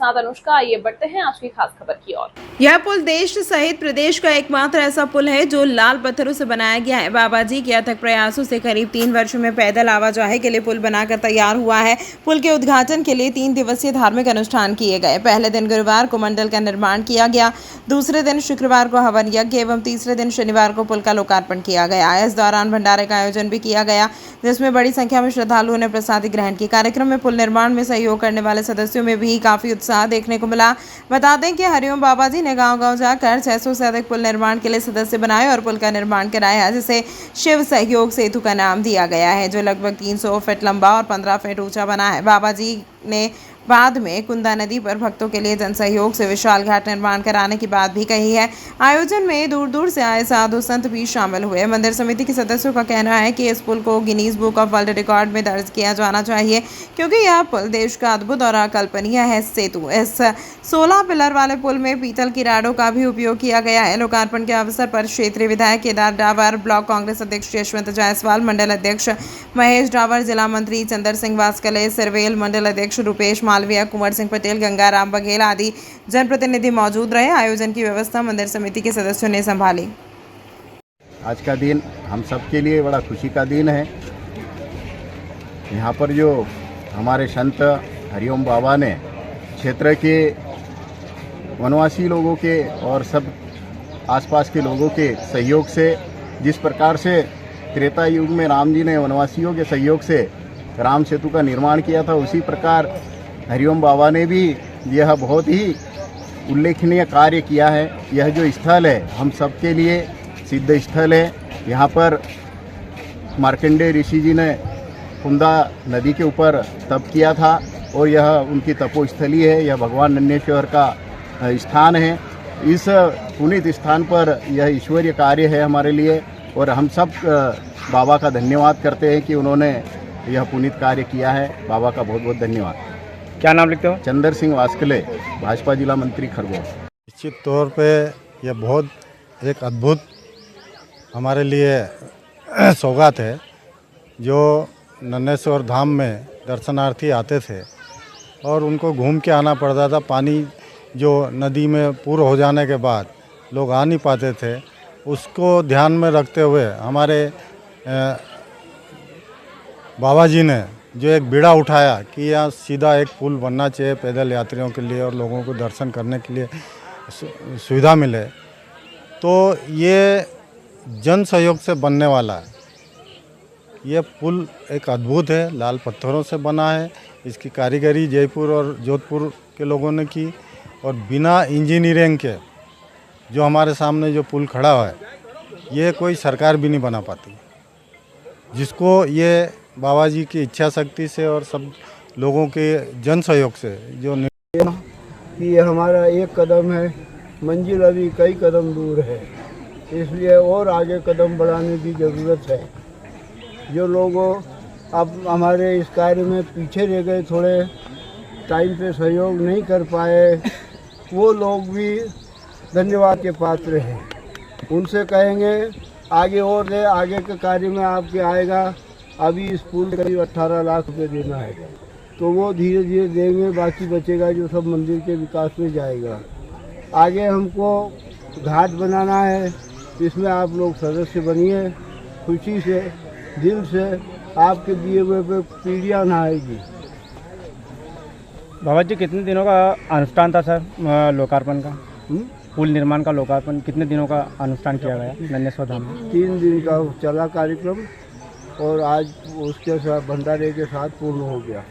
साथ अनुष्का। आइए बढ़ते हैं आज की खास खबर की ओर। यह पुल देश सहित प्रदेश का एकमात्र ऐसा पुल है जो लाल पत्थरों से बनाया गया है। बाबा जी के अथक प्रयासों से करीब 3 वर्षों में पैदल आवाजाही के लिए पुल बनाकर तैयार हुआ है। पुल के उद्घाटन के लिए 3 दिवसीय धार्मिक अनुष्ठान किए गए। पहले दिन गुरुवार को मंडल का निर्माण किया गया, दूसरे दिन शुक्रवार को हवन यज्ञ एवं तीसरे दिन शनिवार को पुल का लोकार्पण किया गया। इस दौरान भंडारे का आयोजन भी किया गया, जिसमें बड़ी संख्या में श्रद्धालुओं ने प्रसादी ग्रहण की। कार्यक्रम में पुल निर्माण में सहयोग करने वाले सदस्यों में भी काफी उत्साह देखने को मिला। बता दें कि हरिओम बाबा जी ने गांव-गांव जाकर 600 से अधिक पुल निर्माण के लिए सदस्य बनाए और पुल का निर्माण कराया, जिसे शिव सहयोग सेतु का नाम दिया गया है, जो लगभग 300 फीट लंबा और 15 फीट ऊंचा बना है। बाबा जी ने बाद में कुंदा नदी पर भक्तों के लिए जन सहयोग से विशाल घाट निर्माण कराने की बात भी कही है। आयोजन में दूर दूर से आए साधु संत भी शामिल हुए। मंदिर समिति के सदस्यों का कहना है कि इस पुल को Guinness book of world record में दर्ज किया जाना चाहिए, क्योंकि यह पुल देश का अद्भुत और अकल्पनीय है सेतु। इस 16 पिलर वाले पुल में पीतल की राडों का भी उपयोग किया गया है। लोकार्पण के अवसर पर क्षेत्रीय विधायक केदार डावर, ब्लॉक कांग्रेस अध्यक्ष यशवंत जायसवाल, मंडल अध्यक्ष महेश डावर, जिला मंत्री चंदर सिंह वास्कले, सिरवेल मंडल अध्यक्ष रूपेश मालविया, कुंवर सिंह पटेल, गंगाराम बघेल आदि जनप्रतिनिधि मौजूद रहे। आयोजन की व्यवस्था मंदिर समिति के सदस्यों ने संभाली। आज का दिन हम सबके लिए बड़ा खुशी का दिन है। यहाँ पर जो हमारे संत हरिओम बाबा ने क्षेत्र के वनवासी लोगों के और सब आसपास के लोगों के सहयोग से, जिस प्रकार से त्रेता युग में राम जी ने वनवासियों के सहयोग से राम सेतु का निर्माण किया था, उसी प्रकार हरिओम बाबा ने भी यह बहुत ही उल्लेखनीय कार्य किया है। यह जो स्थल है हम सबके लिए सिद्ध स्थल है। यहाँ पर मार्कंडेय ऋषि जी ने कुंदा नदी के ऊपर तप किया था और यह उनकी तपोस्थली है। यह भगवान नन्नेश्वर का स्थान है। इस पुनीत स्थान पर यह ईश्वरीय कार्य है हमारे लिए और हम सब बाबा का धन्यवाद करते हैं कि उन्होंने यह पुनीत कार्य किया है। बाबा का बहुत बहुत धन्यवाद। क्या नाम लिखते हो? चंदर सिंह वास्कले, भाजपा जिला मंत्री खरगोन। निश्चित तौर पे यह बहुत एक अद्भुत हमारे लिए सौगात है। जो नन्नेश्वर धाम में दर्शनार्थी आते थे और उनको घूम के आना पड़ता था, पानी जो नदी में पूर्ण हो जाने के बाद लोग आ नहीं पाते थे, उसको ध्यान में रखते हुए हमारे बाबा जी ने जो एक बीड़ा उठाया कि यहाँ सीधा एक पुल बनना चाहिए पैदल यात्रियों के लिए और लोगों को दर्शन करने के लिए सुविधा मिले। तो ये जन सहयोग से बनने वाला है। ये पुल एक अद्भुत है, लाल पत्थरों से बना है। इसकी कारीगरी जयपुर और जोधपुर के लोगों ने की और बिना इंजीनियरिंग के जो हमारे सामने जो पुल खड़ा है, ये कोई सरकार भी नहीं बना पाती। जिसको ये बाबा जी की इच्छा शक्ति से और सब लोगों के जन सहयोग से जो कि ये हमारा एक कदम है, मंजिल अभी कई कदम दूर है, इसलिए और आगे कदम बढ़ाने की ज़रूरत है। जो लोग अब हमारे इस कार्य में पीछे रह गए, थोड़े टाइम पे सहयोग नहीं कर पाए, वो लोग भी धन्यवाद के पात्र हैं। उनसे कहेंगे आगे और दे, आगे के कार्य में आपके आएगा। अभी इस पुल करीब 18 लाख रुपए देना है, तो वो धीरे धीरे देंगे, बाकी बचेगा जो सब मंदिर के विकास में जाएगा। आगे हमको घाट बनाना है, इसमें आप लोग सदस्य बनिए। खुशी से, दिल से आपके दिए हुए पे पीढ़ियाँ नहाएगी। बाबा जी कितने दिनों का अनुष्ठान था सर लोकार्पण का? पुल निर्माण का लोकार्पण कितने दिनों का अनुष्ठान किया गया नन्नेश्वर धाम में? 3 दिन का चला कार्यक्रम और आज उसके साथ भंडारे के साथ पूर्ण हो गया।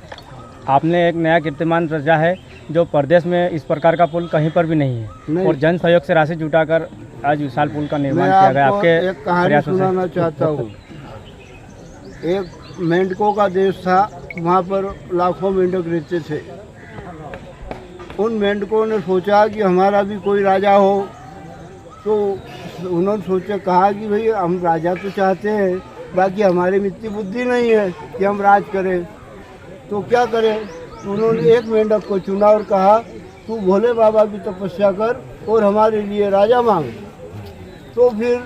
आपने एक नया कीर्तिमान रचा है, जो प्रदेश में इस प्रकार का पुल कहीं पर भी नहीं है। और जन सहयोग से राशि जुटाकर आज विशाल पुल का निर्माण किया गया। आपके एक कहानी सुनाना चाहता हूँ। एक मेंढकों का देश था, वहाँ पर लाखों मेंढक रहते थे। उन मेंढकों ने सोचा कि हमारा भी कोई राजा हो, तो उन्होंने कहा कि भाई हम राजा तो चाहते हैं, बाकी हमारे में इतनी बुद्धि नहीं है कि हम राज करें, तो क्या करें। तो उन्होंने एक मेंढक को चुना और कहा तू भोले बाबा की तपस्या कर और हमारे लिए राजा मांग। तो फिर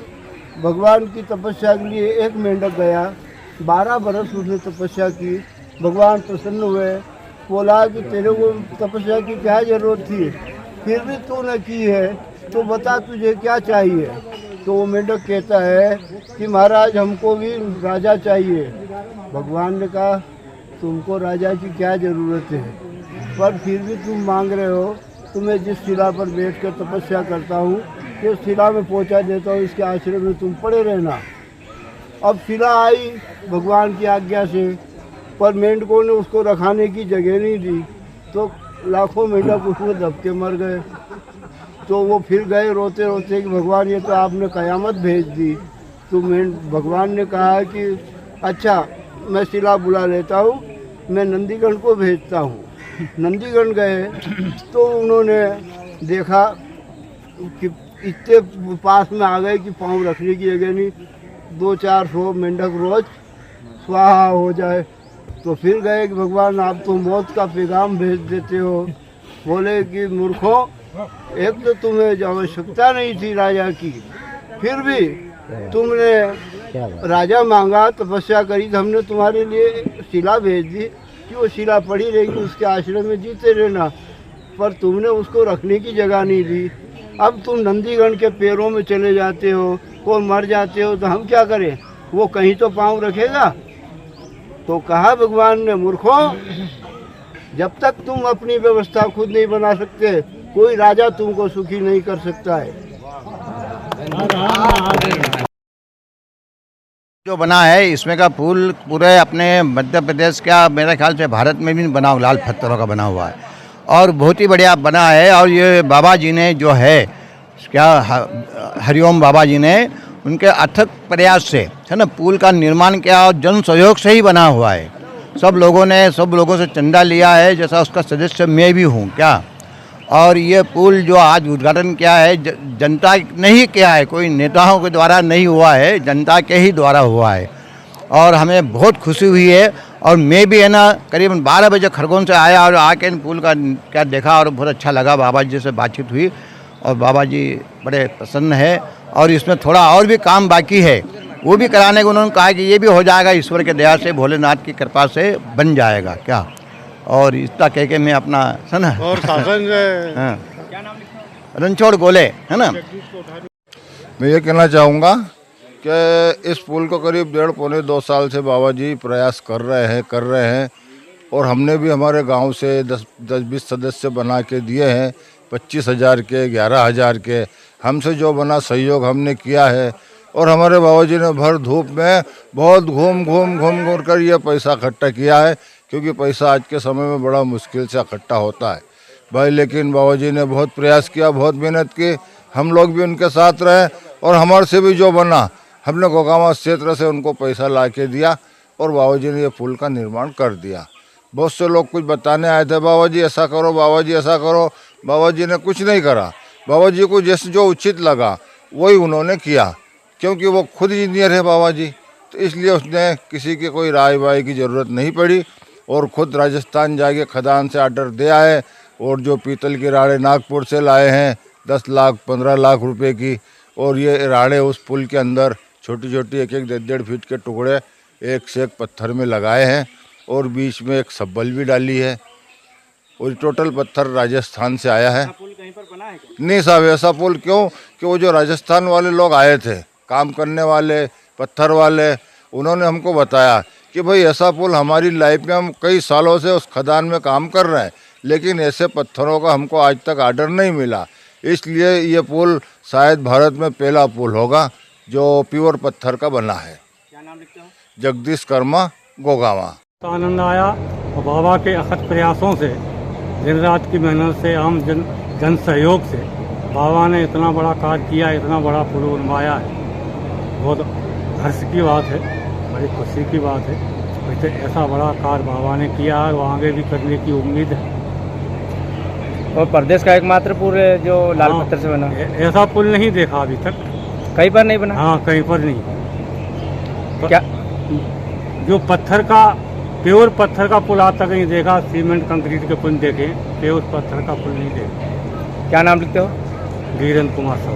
भगवान की तपस्या के लिए एक मेंढक गया, 12 बरस उसने तपस्या की। भगवान प्रसन्न हुए बोला कि तेरे को तपस्या की क्या जरूरत थी, फिर भी तूने की है, तो बता तुझे क्या चाहिए। तो वो मेंढक कहता है कि महाराज हमको भी राजा चाहिए। भगवान ने कहा तुमको राजा की क्या ज़रूरत है, पर फिर भी तुम मांग रहे हो, तुम्हें जिस शिला पर बैठकर तपस्या करता हूँ कि उस शिला में पहुँचा देता हूँ, इसके आश्रय में तुम पड़े रहना। अब शिला आई भगवान की आज्ञा से, पर मेंढकों ने उसको रखाने की जगह नहीं दी, तो लाखों मेंढक उसमें दब के मर गए। तो वो फिर गए रोते रोते कि भगवान ये तो आपने कयामत भेज दी। तो भगवान ने कहा कि अच्छा मैं शिला बुला लेता हूँ, मैं नंदीगण को भेजता हूँ। नंदीगण गए तो उन्होंने देखा कि इतने पास में आ गए कि पाँव रखने की जगह नहीं, 200-400 मेंढक रोज स्वाहा हो जाए। तो फिर गए कि भगवान आप तो मौत का पैगाम भेज देते हो। बोले कि मूर्खों, एक तो तुम्हें आवश्यकता नहीं थी राजा की, फिर भी तुमने राजा मांगा, तपस्या करी, तो हमने तुम्हारे लिए शिला भेज दी कि वो शिला पड़ी रहेगी, उसके आश्रम में जीते रहना, पर तुमने उसको रखने की जगह नहीं दी। अब तुम नंदीगण के पैरों में चले जाते हो और मर जाते हो, तो हम क्या करें, वो कहीं तो पाँव रखेगा। तो कहा भगवान ने मूर्खों, जब तक तुम अपनी व्यवस्था खुद नहीं बना सकते, कोई राजा तुमको सुखी नहीं कर सकता है। जो बना है इसमें का पुल पूरे अपने मध्य प्रदेश का, मेरे ख्याल से भारत में भी बना हुआ, लाल पत्थरों का बना हुआ है और बहुत ही बढ़िया बना है। और ये बाबा जी ने जो है क्या हरिओम बाबा जी ने उनके अथक प्रयास से है ना पुल का निर्माण किया और जन सहयोग से ही बना हुआ है। सब लोगों से चंदा लिया है, जैसा उसका सदस्य मैं भी हूँ क्या। और ये पुल जो आज उद्घाटन किया है जनता ने ही किया है, कोई नेताओं के द्वारा नहीं हुआ है, जनता के ही द्वारा हुआ है। और हमें बहुत खुशी हुई है। और मैं भी है ना करीबन 12 बजे खरगोन से आया और आके इन पुल का क्या देखा और बहुत अच्छा लगा। बाबा जी से बातचीत हुई और बाबा जी बड़े प्रसन्न है। और इसमें थोड़ा और भी काम बाकी है, वो भी कराने को उन्होंने कहा कि ये भी हो जाएगा, ईश्वर के दया से, भोलेनाथ की कृपा से बन जाएगा क्या। और इतना कह के मैं अपना है ना और शासन हाँ रणछोड़ गोले है ना। मैं ये कहना चाहूँगा कि इस पुल को करीब 1.5-2 साल से बाबा जी प्रयास कर रहे हैं और हमने भी हमारे गांव से 10-20 सदस्य बना के दिए हैं, 25,000 के, 11,000 के। हमसे जो बना सहयोग हमने किया है। और हमारे बाबा जी ने भर धूप में बहुत घूम कर ये पैसा इकट्ठा किया है, क्योंकि पैसा आज के समय में बड़ा मुश्किल से इकट्ठा होता है भाई। लेकिन बाबा जी ने बहुत प्रयास किया, बहुत मेहनत की, हम लोग भी उनके साथ रहे। और हमारे से भी जो बना हमने गोगामा क्षेत्र से उनको पैसा ला के दिया और बाबा जी ने ये पुल का निर्माण कर दिया। बहुत से लोग कुछ बताने आए थे, बाबा जी ऐसा करो, बाबा जी ऐसा करो। बाबा जी ने कुछ नहीं करा। बाबा जी को जैसे जो उचित लगा वही उन्होंने किया, क्योंकि वो खुद इंजीनियर है बाबा जी, तो इसलिए उसने किसी की कोई राय वाय की ज़रूरत नहीं पड़ी और ख़ुद राजस्थान जाके खदान से ऑर्डर दे आए। और जो पीतल की राड़े नागपुर से लाए हैं 10 लाख 15 लाख रुपए की, और ये राड़े उस पुल के अंदर छोटी छोटी 1-1 1.5 फीट के टुकड़े एक से एक पत्थर में लगाए हैं और बीच में एक सब्बल भी डाली है। और टोटल पत्थर राजस्थान से आया है। पुल कहीं पर बना है क्या? नहीं साहब, ऐसा पुल क्यों कि वो जो राजस्थान वाले लोग आए थे, काम करने वाले, पत्थर वाले, उन्होंने हमको बताया कि भाई ऐसा पुल हमारी लाइफ में, हम कई सालों से उस खदान में काम कर रहे हैं, लेकिन ऐसे पत्थरों का हमको आज तक ऑर्डर नहीं मिला। इसलिए ये पुल शायद भारत में पहला पुल होगा जो प्योर पत्थर का बना है। क्या नाम लिखते हो? जगदीश कर्मा, गोगावा। आनंद आया और बाबा के अथक प्रयासों से, दिन रात की मेहनत से, आम जन सहयोग से बाबा ने इतना बड़ा कार्य किया, इतना बड़ा पुल बनवाया है। बहुत हर्ष की बात है, बड़ी खुशी की बात है। वैसे ऐसा बड़ा कार्य बाबा ने किया है, वो आगे भी करने की उम्मीद है। और प्रदेश का एकमात्र पुल है जो लाल पत्थर से बना। ऐसा पुल नहीं देखा अभी तक, कहीं पर नहीं बना। हाँ, कहीं पर नहीं। क्या जो पत्थर का, प्योर पत्थर का पुल आज तक नहीं देखा। सीमेंट कंक्रीट के पुल देखे, प्योर पत्थर का पुल नहीं देखा। क्या नाम लिखते हो? वीरेंद्र कुमार साहू।